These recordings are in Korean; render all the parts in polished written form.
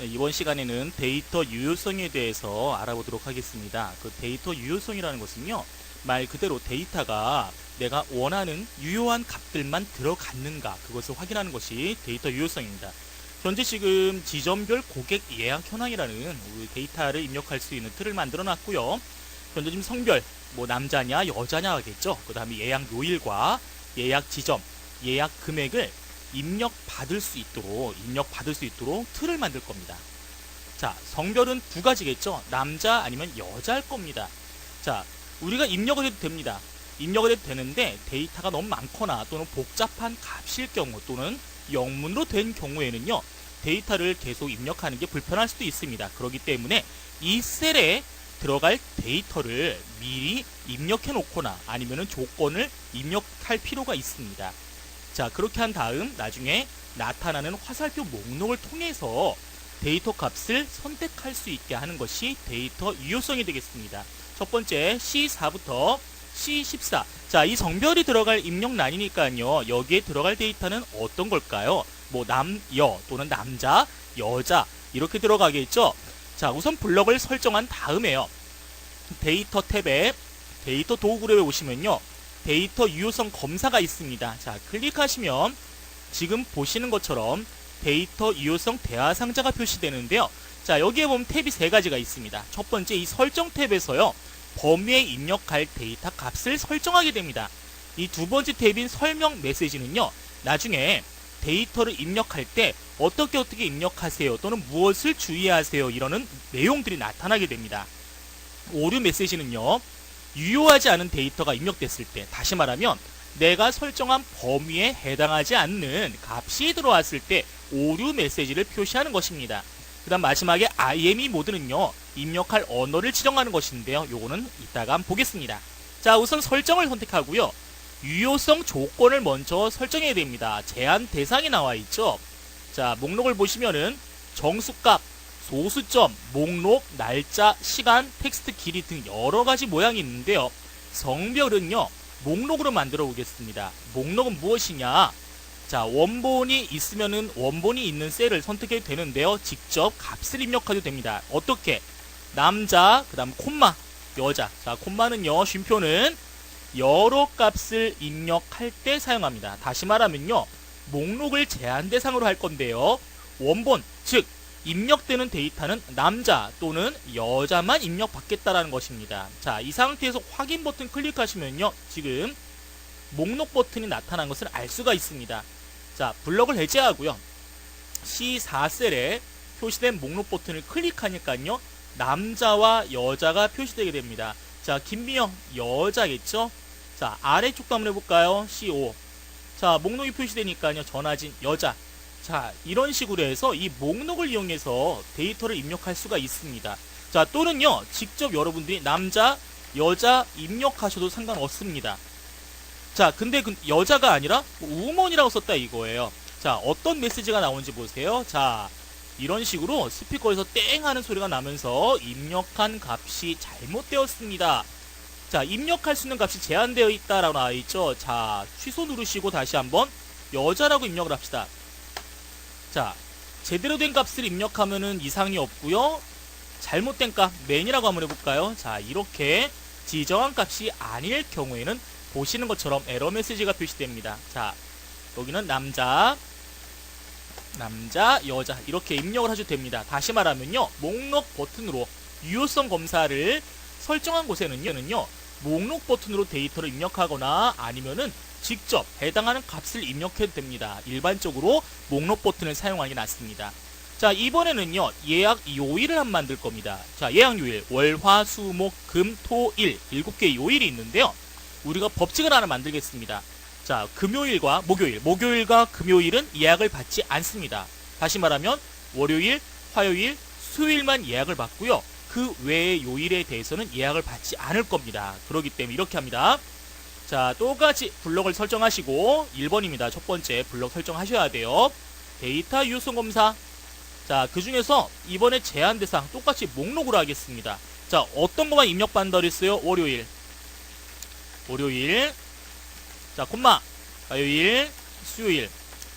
네, 이번 시간에는 데이터 유효성에 대해서 알아보도록 하겠습니다. 그 데이터 유효성이라는 것은요, 말 그대로 데이터가 내가 원하는 유효한 값들만 들어갔는가, 그것을 확인하는 것이 데이터 유효성입니다. 현재 지금 지점별 고객 예약 현황이라는 우리 데이터를 입력할 수 있는 틀을 만들어 놨고요. 현재 지금 성별, 뭐 남자냐 여자냐 하겠죠. 그 다음에 예약 요일과 예약 지점, 예약 금액을 입력받을 수 있도록 틀을 만들 겁니다. 자, 성별은 두 가지겠죠. 남자 아니면 여자 할 겁니다. 자, 우리가 입력을 해도 됩니다. 입력을 해도 되는데 데이터가 너무 많거나 또는 복잡한 값일 경우 또는 영문으로 된 경우에는요, 데이터를 계속 입력하는 게 불편할 수도 있습니다. 그렇기 때문에 이 셀에 들어갈 데이터를 미리 입력해 놓거나 아니면은 조건을 입력할 필요가 있습니다. 자, 그렇게 한 다음 나중에 나타나는 화살표 목록을 통해서 데이터 값을 선택할 수 있게 하는 것이 데이터 유효성이 되겠습니다. 첫 번째 C4부터 C14. 자, 이 성별이 들어갈 입력란이니까요. 여기에 들어갈 데이터는 어떤 걸까요? 뭐 여 또는 남자, 여자 이렇게 들어가겠죠. 자, 우선 블럭을 설정한 다음에요. 데이터 탭에 데이터 도구를 오시면요. 데이터 유효성 검사가 있습니다. 자, 클릭하시면 지금 보시는 것처럼 데이터 유효성 대화 상자가 표시되는데요. 자, 여기에 보면 탭이 세 가지가 있습니다. 첫 번째 이 설정 탭에서요. 범위에 입력할 데이터 값을 설정하게 됩니다. 이 두 번째 탭인 설명 메시지는요. 나중에 데이터를 입력할 때 어떻게 입력하세요 또는 무엇을 주의하세요 이러는 내용들이 나타나게 됩니다. 오류 메시지는요. 유효하지 않은 데이터가 입력됐을 때, 다시 말하면 내가 설정한 범위에 해당하지 않는 값이 들어왔을 때 오류 메시지를 표시하는 것입니다. 그 다음 마지막에 IME 모드는요. 입력할 언어를 지정하는 것인데요. 요거는 이따가 한번 보겠습니다. 자, 우선 설정을 선택하고요. 유효성 조건을 먼저 설정해야 됩니다. 제한 대상이 나와 있죠. 자, 목록을 보시면은 정수값, 소수점, 목록, 날짜, 시간, 텍스트 길이 등 여러가지 모양이 있는데요. 성별은요. 목록으로 만들어 보겠습니다. 목록은 무엇이냐? 자, 원본이 있으면은 원본이 있는 셀을 선택해도 되는데요. 직접 값을 입력해도 됩니다. 어떻게? 남자, 그 다음 콤마, 여자. 자, 콤마는요. 쉼표는 여러 값을 입력할 때 사용합니다. 다시 말하면요. 목록을 제한 대상으로 할 건데요. 원본, 즉 입력되는 데이터는 남자 또는 여자만 입력받겠다라는 것입니다. 자, 이 상태에서 확인 버튼 클릭하시면요. 지금 목록 버튼이 나타난 것을 알 수가 있습니다. 자, 블럭을 해제하고요. C4셀에 표시된 목록 버튼을 클릭하니까요. 남자와 여자가 표시되게 됩니다. 자, 김미영 여자겠죠? 자, 아래쪽도 한번 해볼까요? C5. 자, 목록이 표시되니까요. 전화진 여자. 자, 이런 식으로 해서 이 목록을 이용해서 데이터를 입력할 수가 있습니다. 자, 또는요. 직접 여러분들이 남자, 여자 입력하셔도 상관없습니다. 자, 근데 여자가 아니라 우먼이라고 썼다 이거예요. 자, 어떤 메시지가 나오는지 보세요. 자, 이런 식으로 스피커에서 땡 하는 소리가 나면서 입력한 값이 잘못되었습니다. 자, 입력할 수 있는 값이 제한되어 있다라고 나와 있죠. 자, 취소 누르시고 다시 한번 여자라고 입력을 합시다. 자, 제대로 된 값을 입력하면은 이상이 없고요. 잘못된 값 맨이라고 한번 해볼까요? 자, 이렇게 지정한 값이 아닐 경우에는 보시는 것처럼 에러 메시지가 표시됩니다. 자, 여기는 남자, 여자 이렇게 입력을 하셔도 됩니다. 다시 말하면요. 목록 버튼으로 유효성 검사를 설정한 곳에는요. 목록 버튼으로 데이터를 입력하거나 아니면은 직접 해당하는 값을 입력해도 됩니다. 일반적으로 목록 버튼을 사용하는 게 낫습니다. 자, 이번에는요. 예약 요일을 한번 만들 겁니다. 자, 예약 요일 월, 화, 수, 목, 금, 토, 일 7개의 요일이 있는데요. 우리가 법칙을 하나 만들겠습니다. 자, 금요일과 목요일과 금요일은 예약을 받지 않습니다. 다시 말하면 월요일, 화요일, 수요일만 예약을 받고요. 그 외의 요일에 대해서는 예약을 받지 않을 겁니다. 그렇기 때문에 이렇게 합니다. 자, 똑같이 블럭을 설정하시고 1번입니다. 첫 번째 블럭 설정하셔야 돼요. 데이터 유효성 검사. 자, 그 중에서 이번에 제한 대상 똑같이 목록으로 하겠습니다. 자, 어떤 것만 입력받는다 그랬어요? 월요일. 자, 콤마, 화요일, 수요일.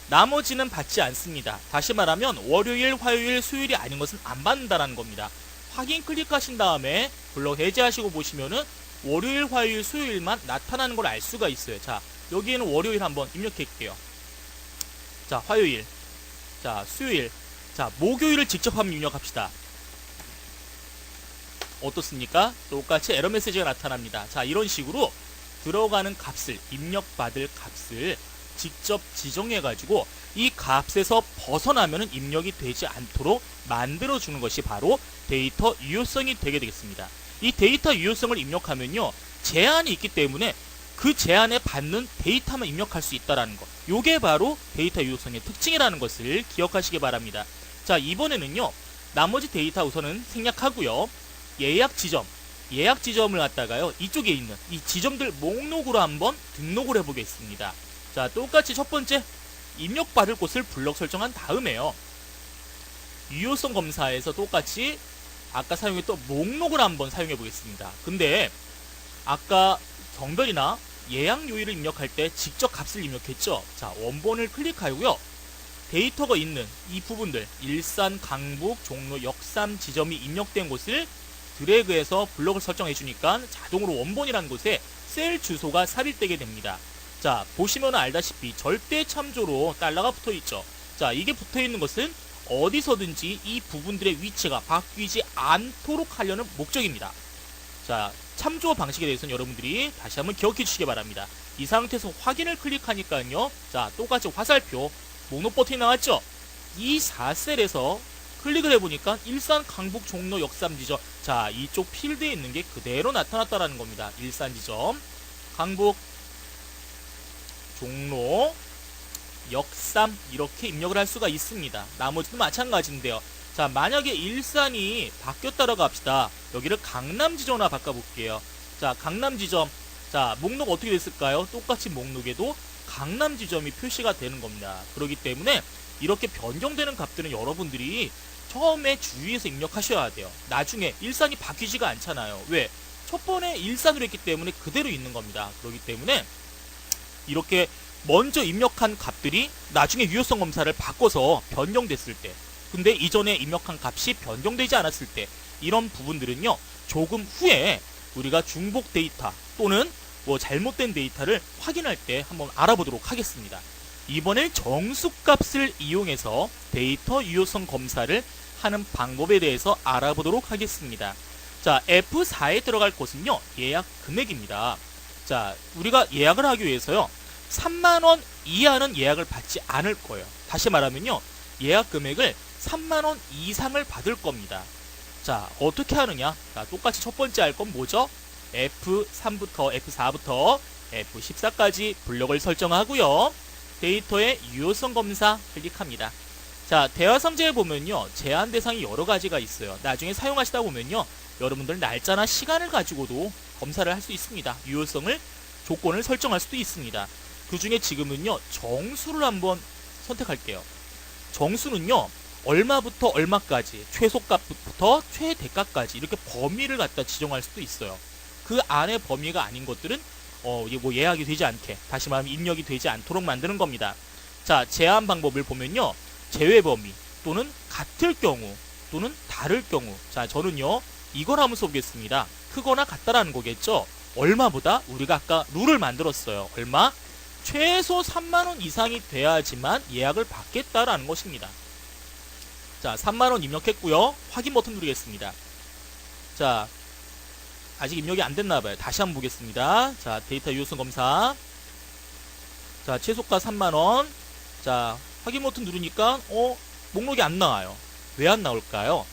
나머지는 받지 않습니다. 다시 말하면 월요일, 화요일, 수요일이 아닌 것은 안 받는다라는 겁니다. 확인 클릭하신 다음에 블럭 해제하시고 보시면은 월요일, 화요일, 수요일만 나타나는 걸 알 수가 있어요. 자, 여기에는 월요일 한번 입력할게요. 자, 화요일, 자, 수요일, 자, 목요일을 직접 한번 입력합시다. 어떻습니까? 똑같이 에러 메시지가 나타납니다. 자, 이런 식으로 들어가는 값을, 입력받을 값을 직접 지정해가지고 이 값에서 벗어나면 입력이 되지 않도록 만들어주는 것이 바로 데이터 유효성이 되게 되겠습니다. 이 데이터 유효성을 입력하면요, 제한이 있기 때문에 그 제한에 받는 데이터만 입력할 수 있다는 것. 요게 바로 데이터 유효성의 특징이라는 것을 기억하시기 바랍니다. 자, 이번에는요, 나머지 데이터 우선은 생략하고요. 예약 지점을 갖다가요, 이쪽에 있는 이 지점들 목록으로 한번 등록을 해보겠습니다. 자, 똑같이 첫 번째 입력받을 곳을 블럭 설정한 다음에요, 유효성 검사에서 똑같이 아까 사용했던 목록을 한번 사용해 보겠습니다. 근데 아까 정별이나 예약 요일을 입력할 때 직접 값을 입력했죠. 자, 원본을 클릭하고요, 데이터가 있는 이 부분들 일산, 강북, 종로, 역삼 지점이 입력된 곳을 드래그해서 블럭을 설정해 주니까 자동으로 원본이라는 곳에 셀 주소가 삽입되게 됩니다. 자, 보시면 알다시피 절대 참조로 달러가 붙어 있죠. 자, 이게 붙어 있는 것은 어디서든지 이 부분들의 위치가 바뀌지 않도록 하려는 목적입니다. 자, 참조 방식에 대해서는 여러분들이 다시 한번 기억해 주시기 바랍니다. 이 상태에서 확인을 클릭하니까요, 자, 똑같이 화살표 목록 버튼이 나왔죠. 이 4셀에서 클릭을 해보니까 일산, 강북, 종로, 역삼 지점, 자, 이쪽 필드에 있는 게 그대로 나타났다라는 겁니다. 일산 지점, 강북, 종로, 역삼 이렇게 입력을 할 수가 있습니다. 나머지도 마찬가지인데요. 자, 만약에 일산이 바뀌었다라고 합시다. 여기를 강남 지점으로 바꿔볼게요. 자, 강남 지점, 자, 목록 어떻게 됐을까요? 똑같이 목록에도 강남 지점이 표시가 되는 겁니다. 그렇기 때문에 이렇게 변경되는 값들은 여러분들이 처음에 주의해서 입력하셔야 돼요. 나중에 일산이 바뀌지가 않잖아요. 왜? 첫 번에 일산으로 했기 때문에 그대로 있는 겁니다. 그렇기 때문에 이렇게 먼저 입력한 값들이 나중에 유효성 검사를 바꿔서 변경됐을 때, 근데 이전에 입력한 값이 변경되지 않았을 때, 이런 부분들은요, 조금 후에 우리가 중복 데이터 또는 뭐 잘못된 데이터를 확인할 때 한번 알아보도록 하겠습니다. 이번엔 정수값을 이용해서 데이터 유효성 검사를 하는 방법에 대해서 알아보도록 하겠습니다. 자, F4에 들어갈 곳은요, 예약 금액입니다. 자, 우리가 예약을 하기 위해서요, 3만원 이하는 예약을 받지 않을 거예요. 다시 말하면요, 예약 금액을 3만원 이상을 받을 겁니다. 자, 어떻게 하느냐? 자, 똑같이 첫 번째 할 건 뭐죠? F3부터 F4부터 F14까지 블럭을 설정하고요, 데이터의 유효성 검사 클릭합니다. 자, 대화상자에 보면요, 제한 대상이 여러 가지가 있어요. 나중에 사용하시다 보면요, 여러분들 날짜나 시간을 가지고도 검사를 할 수 있습니다. 유효성을, 조건을 설정할 수도 있습니다. 그 중에 지금은요, 정수를 한번 선택할게요. 정수는요, 얼마부터 얼마까지, 최소값부터 최대값까지 이렇게 범위를 갖다 지정할 수도 있어요. 그 안에 범위가 아닌 것들은 이게 뭐 예약이 되지 않게, 다시 말하면 입력이 되지 않도록 만드는 겁니다. 자, 제한 방법을 보면요, 제외 범위 또는 같을 경우 또는 다를 경우, 자, 저는요 이걸 하면서 보겠습니다. 크거나 같다라는 거겠죠. 얼마보다 우리가 아까 룰을 만들었어요. 얼마? 최소 3만원 이상이 돼야지만 예약을 받겠다라는 것입니다. 자, 3만원 입력했고요, 확인 버튼 누르겠습니다. 자, 아직 입력이 안 됐나봐요. 다시 한번 보겠습니다. 자, 데이터 유효성 검사. 자, 최소가 3만원. 자, 확인 버튼 누르니까 목록이 안 나와요. 왜 안 나올까요?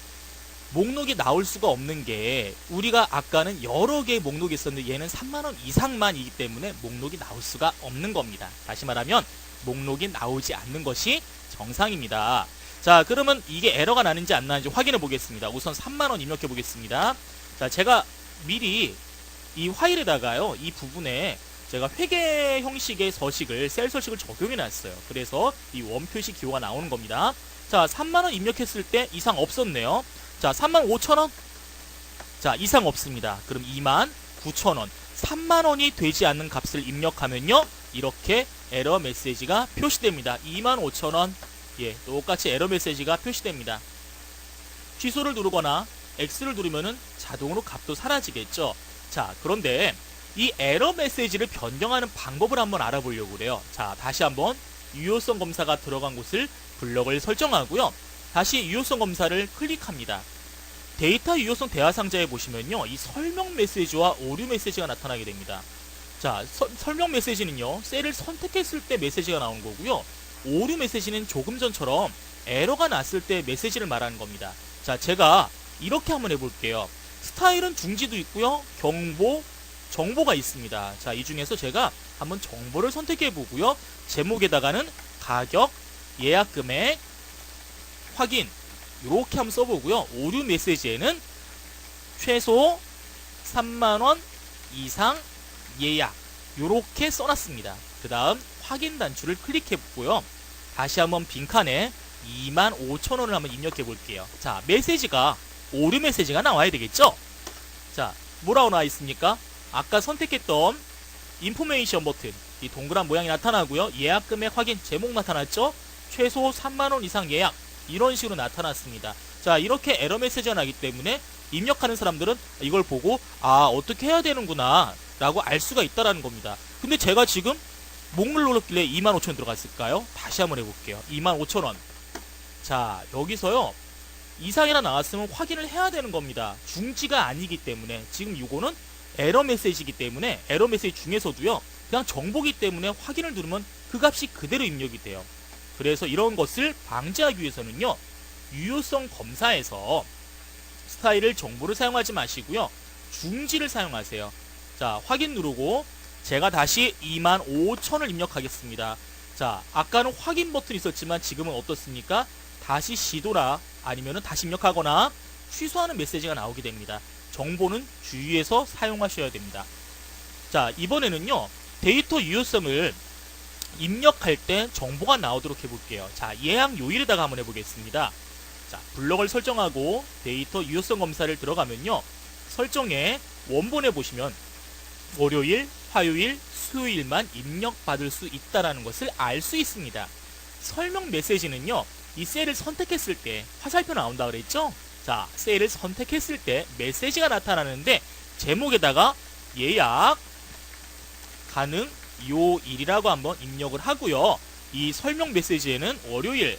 목록이 나올 수가 없는 게, 우리가 아까는 여러 개의 목록이 있었는데 얘는 3만원 이상만이기 때문에 목록이 나올 수가 없는 겁니다. 다시 말하면 목록이 나오지 않는 것이 정상입니다. 자, 그러면 이게 에러가 나는지 안 나는지 확인해 보겠습니다. 우선 3만원 입력해 보겠습니다. 자, 제가 미리 이 파일에다가요, 이 부분에 제가 회계 형식의 서식을, 셀 서식을 적용해 놨어요. 그래서 이 원표시 기호가 나오는 겁니다. 자, 3만원 입력했을 때 이상 없었네요. 자, 35,000원. 자, 이상 없습니다. 그럼 29,000원. 3만원이 되지 않는 값을 입력하면요, 이렇게 에러 메시지가 표시됩니다. 25,000원. 예, 똑같이 에러 메시지가 표시됩니다. 취소를 누르거나 X를 누르면은 자동으로 값도 사라지겠죠. 자, 그런데 이 에러 메시지를 변경하는 방법을 한번 알아보려고 그래요. 자, 다시 한번 유효성 검사가 들어간 곳을 블럭을 설정하고요. 다시 유효성 검사를 클릭합니다. 데이터 유효성 대화 상자에 보시면요, 이 설명 메시지와 오류 메시지가 나타나게 됩니다. 자, 설명 메시지는요, 셀을 선택했을 때 메시지가 나오는 거고요. 오류 메시지는 조금 전처럼 에러가 났을 때 메시지를 말하는 겁니다. 자, 제가 이렇게 한번 해볼게요. 스타일은 중지도 있고요, 정보가 있습니다. 자, 이 중에서 제가 한번 정보를 선택해 보고요. 제목에다가는 가격, 예약 금액, 확인, 이렇게 한번 써보고요. 오류 메시지에는 최소 3만원 이상 예약, 이렇게 써놨습니다. 그 다음 확인 단추를 클릭해 보고요. 다시 한번 빈칸에 25,000원을 한번 입력해 볼게요. 자, 메시지가 오류 메시지가 나와야 되겠죠? 자, 뭐라고 나와 있습니까? 아까 선택했던 인포메이션 버튼, 이 동그란 모양이 나타나고요. 예약 금액 확인, 제목 나타났죠? 최소 3만원 이상 예약, 이런 식으로 나타났습니다. 자, 이렇게 에러 메시지가 나기 때문에 입력하는 사람들은 이걸 보고 어떻게 해야 되는구나 라고 알 수가 있다라는 겁니다. 근데 제가 지금 목록을 눌렀길래 25,000원 들어갔을까요? 다시 한번 해볼게요. 25,000원. 자, 여기서요, 이상이라 나왔으면 확인을 해야 되는 겁니다. 중지가 아니기 때문에. 지금 이거는 에러 메시지이기 때문에, 에러 메시지 중에서도요, 그냥 정보기 때문에 확인을 누르면 그 값이 그대로 입력이 돼요. 그래서 이런 것을 방지하기 위해서는요, 유효성 검사에서 스타일을 정보를 사용하지 마시고요, 중지를 사용하세요. 자, 확인 누르고 제가 다시 25,000을 입력하겠습니다. 자, 아까는 확인 버튼이 있었지만 지금은 어떻습니까? 다시 시도라 아니면은 다시 입력하거나 취소하는 메시지가 나오게 됩니다. 정보는 주의해서 사용하셔야 됩니다. 자, 이번에는요, 데이터 유효성을 입력할 때 정보가 나오도록 해볼게요. 자, 예약 요일에다가 한번 해보겠습니다. 자, 블럭을 설정하고 데이터 유효성 검사를 들어가면요, 설정에 원본에 보시면 월요일, 화요일, 수요일만 입력받을 수 있다는 것을 알 수 있습니다. 설명 메시지는요, 이 셀을 선택했을 때 화살표 나온다 그랬죠? 자, 셀을 선택했을 때 메시지가 나타나는데 제목에다가 예약 가능 요일이라고 한번 입력을 하고요. 이 설명 메시지에는 월요일,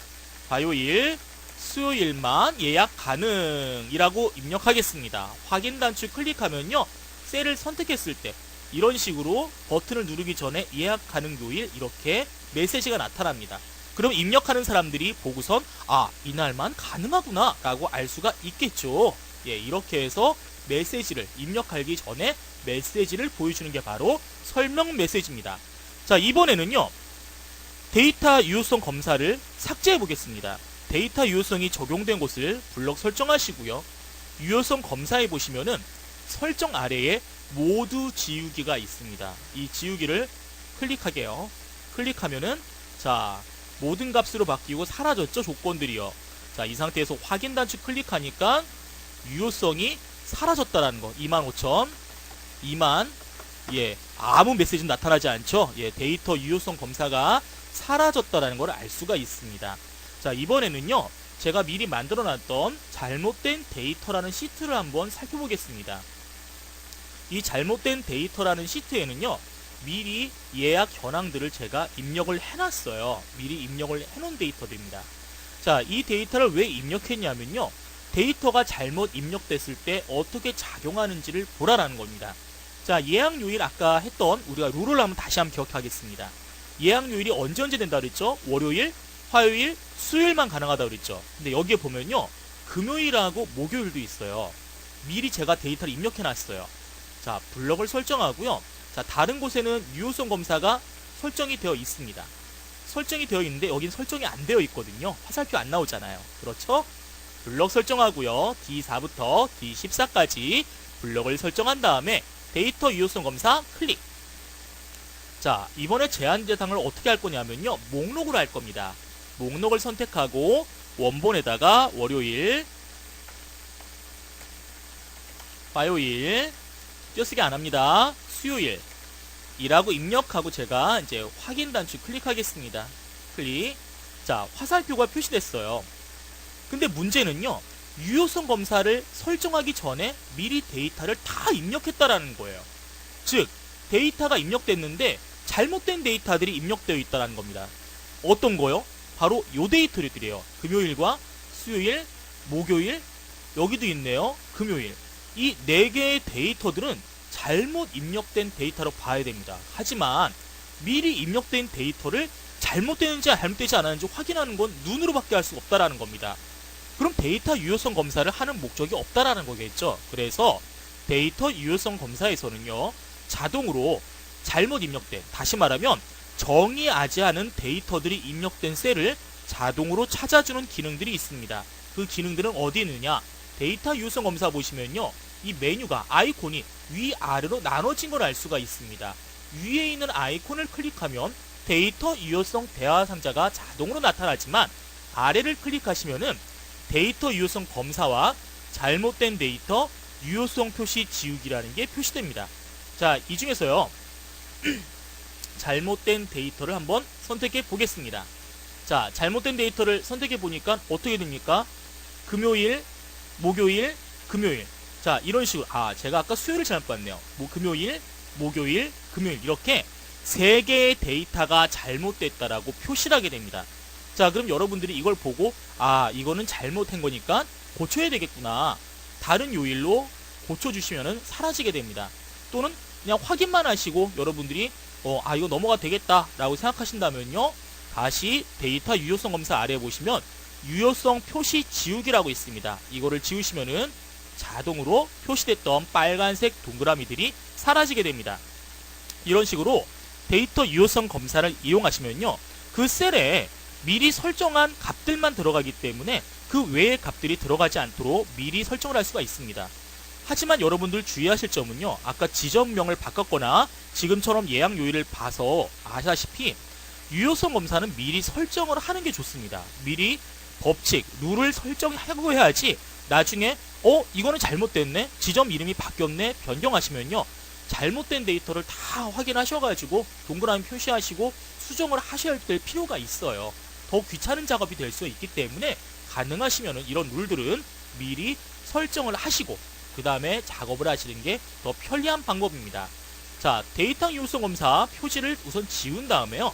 화요일, 수요일만 예약 가능이라고 입력하겠습니다. 확인 단추 클릭하면요, 셀을 선택했을 때 이런 식으로 버튼을 누르기 전에 예약 가능 요일, 이렇게 메시지가 나타납니다. 그럼 입력하는 사람들이 보고선 이날만 가능하구나 라고 알 수가 있겠죠. 예, 이렇게 해서 메시지를 입력하기 전에 메시지를 보여주는 게 바로 설명 메시지입니다. 자, 이번에는요, 데이터 유효성 검사를 삭제해 보겠습니다. 데이터 유효성이 적용된 곳을 블럭 설정하시고요. 유효성 검사에 보시면은 설정 아래에 모두 지우기가 있습니다. 이 지우기를 클릭하게요. 클릭하면은, 자, 모든 값으로 바뀌고 사라졌죠, 조건들이요. 자, 이 상태에서 확인 단추 클릭하니까 유효성이 사라졌다라는 거. 25,000, 2만, 예, 아무 메시지는 나타나지 않죠. 예, 데이터 유효성 검사가 사라졌다라는 걸 알 수가 있습니다. 자, 이번에는요, 제가 미리 만들어 놨던 잘못된 데이터라는 시트를 한번 살펴보겠습니다. 이 잘못된 데이터라는 시트에는요, 미리 예약 현황들을 제가 입력을 해놨어요. 미리 입력을 해놓은 데이터들입니다. 자, 이 데이터를 왜 입력했냐면요, 데이터가 잘못 입력됐을 때 어떻게 작용하는지를 보라라는 겁니다. 자, 예약 요일 아까 했던 우리가 룰을 한번 다시 한번 기억하겠습니다. 예약 요일이 언제 된다 그랬죠? 월요일, 화요일, 수요일만 가능하다 그랬죠. 근데 여기에 보면요, 금요일하고 목요일도 있어요. 미리 제가 데이터를 입력해 놨어요. 자, 블럭을 설정하고요. 자, 다른 곳에는 유효성 검사가 설정이 되어 있습니다. 설정이 되어 있는데 여긴 설정이 안 되어 있거든요. 화살표 안 나오잖아요. 그렇죠? 블럭 설정하고요. D4부터 D14까지 블럭을 설정한 다음에 데이터 유효성 검사 클릭. 자, 이번에 제한 대상을 어떻게 할 거냐면요, 목록으로 할 겁니다. 목록을 선택하고 원본에다가 월요일, 화요일, 띄어쓰기 안 합니다. 수요일이라고 입력하고 제가 이제 확인 단추 클릭하겠습니다. 클릭. 자, 화살표가 표시됐어요. 근데 문제는요, 유효성 검사를 설정하기 전에 미리 데이터를 다 입력했다라는 거예요. 즉, 데이터가 입력됐는데 잘못된 데이터들이 입력되어 있다는 겁니다. 어떤 거요? 바로 요 데이터들이에요. 금요일과 수요일, 목요일, 여기도 있네요. 금요일. 이 4개의 데이터들은 잘못 입력된 데이터로 봐야 됩니다. 하지만 미리 입력된 데이터를 잘못되는지 잘못되지 않았는지 확인하는 건 눈으로밖에 할 수가 없다라는 겁니다. 그럼 데이터 유효성 검사를 하는 목적이 없다라는 거겠죠. 그래서 데이터 유효성 검사에서는요, 자동으로 잘못 입력된, 다시 말하면 정의하지 않은 데이터들이 입력된 셀을 자동으로 찾아주는 기능들이 있습니다. 그 기능들은 어디 있느냐? 데이터 유효성 검사 보시면요, 이 메뉴가 아이콘이 위아래로 나눠진 걸 알 수가 있습니다. 위에 있는 아이콘을 클릭하면 데이터 유효성 대화 상자가 자동으로 나타나지만, 아래를 클릭하시면은 데이터 유효성 검사와 잘못된 데이터 유효성 표시 지우기라는 게 표시됩니다. 자, 이 중에서요, 잘못된 데이터를 한번 선택해 보겠습니다. 자, 잘못된 데이터를 선택해 보니까 어떻게 됩니까? 금요일, 목요일, 금요일. 자, 이런 식으로, 제가 아까 수요일을 잘못 봤네요. 금요일, 목요일, 금요일, 이렇게 3개의 데이터가 잘못됐다라고 표시를 하게 됩니다. 자, 그럼 여러분들이 이걸 보고 이거는 잘못한 거니까 고쳐야 되겠구나, 다른 요일로 고쳐주시면은 사라지게 됩니다. 또는 그냥 확인만 하시고 여러분들이 이거 넘어가 되겠다 라고 생각하신다면요, 다시 데이터 유효성 검사 아래에 보시면 유효성 표시 지우기라고 있습니다. 이거를 지우시면은 자동으로 표시됐던 빨간색 동그라미들이 사라지게 됩니다. 이런 식으로 데이터 유효성 검사를 이용하시면요, 그 셀에 미리 설정한 값들만 들어가기 때문에 그 외의 값들이 들어가지 않도록 미리 설정을 할 수가 있습니다. 하지만 여러분들 주의하실 점은요, 아까 지점명을 바꿨거나 지금처럼 예약 요일을 봐서 아시다시피 유효성 검사는 미리 설정을 하는 게 좋습니다. 미리 법칙, 룰을 설정하고 해야지 나중에 이거는 잘못됐네, 지점 이름이 바뀌었네, 변경하시면요, 잘못된 데이터를 다 확인하셔가지고 동그라미 표시하시고 수정을 하셔야 될 필요가 있어요. 더 귀찮은 작업이 될 수 있기 때문에 가능하시면 이런 룰들은 미리 설정을 하시고 그 다음에 작업을 하시는 게 더 편리한 방법입니다. 자, 데이터 유효성 검사 표지를 우선 지운 다음에요,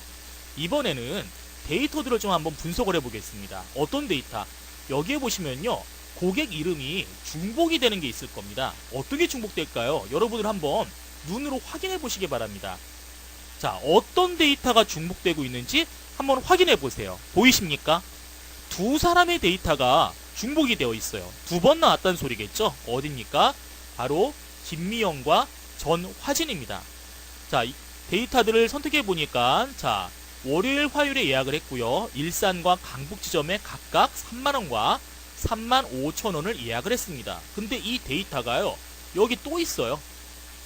이번에는 데이터들을 좀 한번 분석을 해보겠습니다. 어떤 데이터? 여기에 보시면요, 고객 이름이 중복이 되는 게 있을 겁니다. 어떻게 중복될까요? 여러분들 한번 눈으로 확인해 보시기 바랍니다. 자, 어떤 데이터가 중복되고 있는지 한번 확인해 보세요. 보이십니까? 두 사람의 데이터가 중복이 되어 있어요. 2번 나왔다는 소리겠죠? 어딥니까? 바로 김미영과 전화진입니다. 자, 이 데이터들을 선택해 보니까, 자, 월요일, 화요일에 예약을 했고요. 일산과 강북 지점에 각각 3만원과 35,000원을 예약을 했습니다. 근데 이 데이터가요, 여기 또 있어요.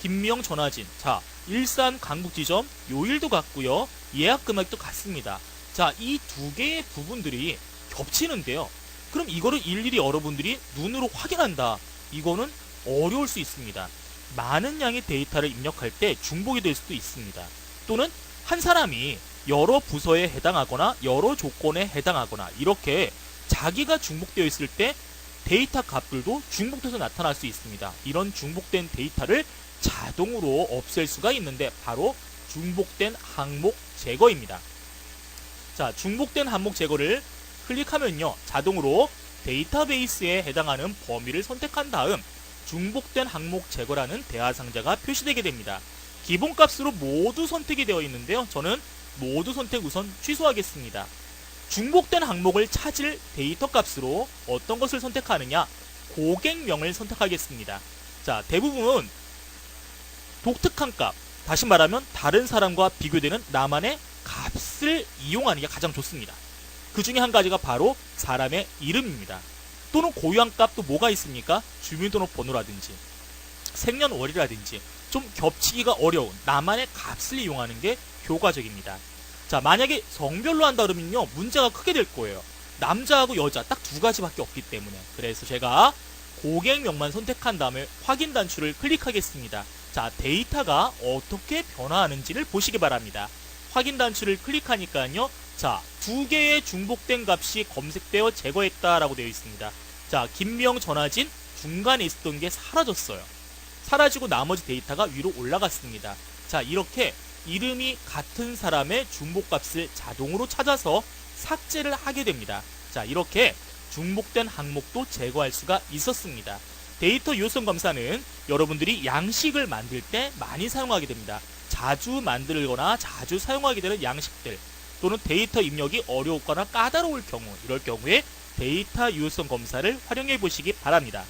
김미영, 전화진. 자, 일산, 강북 지점 요일도 같고요, 예약 금액도 같습니다. 자, 이 2개의 부분들이 겹치는데요. 그럼 이거를 일일이 여러분들이 눈으로 확인한다, 이거는 어려울 수 있습니다. 많은 양의 데이터를 입력할 때 중복이 될 수도 있습니다. 또는 한 사람이 여러 부서에 해당하거나 여러 조건에 해당하거나 이렇게 자기가 중복되어 있을 때 데이터 값들도 중복돼서 나타날 수 있습니다. 이런 중복된 데이터를 자동으로 없앨 수가 있는데 바로 중복된 항목 제거입니다. 자, 중복된 항목 제거를 클릭하면요, 자동으로 데이터베이스에 해당하는 범위를 선택한 다음 중복된 항목 제거라는 대화 상자가 표시되게 됩니다. 기본값으로 모두 선택이 되어 있는데요, 저는 모두 선택 우선 취소하겠습니다. 중복된 항목을 찾을 데이터 값으로 어떤 것을 선택하느냐? 고객명을 선택하겠습니다. 자, 대부분 독특한 값, 다시 말하면 다른 사람과 비교되는 나만의 값을 이용하는 게 가장 좋습니다. 그 중에 한 가지가 바로 사람의 이름입니다. 또는 고유한 값도 뭐가 있습니까? 주민등록번호라든지 생년월일이라든지 좀 겹치기가 어려운 나만의 값을 이용하는 게 효과적입니다. 자, 만약에 성별로 한다 그러면요, 문제가 크게 될 거예요. 남자하고 여자 딱 2가지밖에 없기 때문에. 그래서 제가 고객명만 선택한 다음에 확인 단추를 클릭하겠습니다. 자, 데이터가 어떻게 변화하는지를 보시기 바랍니다. 확인 단추를 클릭하니까요. 자, 두 개의 중복된 값이 검색되어 제거했다라고 되어 있습니다. 자, 김명 전화진 중간에 있었던 게 사라졌어요. 사라지고 나머지 데이터가 위로 올라갔습니다. 자, 이렇게 이름이 같은 사람의 중복값을 자동으로 찾아서 삭제를 하게 됩니다. 자, 이렇게 중복된 항목도 제거할 수가 있었습니다. 데이터 유효성 검사는 여러분들이 양식을 만들 때 많이 사용하게 됩니다. 자주 만들거나 자주 사용하게 되는 양식들, 또는 데이터 입력이 어려웠거나 까다로울 경우, 이럴 경우에 데이터 유효성 검사를 활용해 보시기 바랍니다.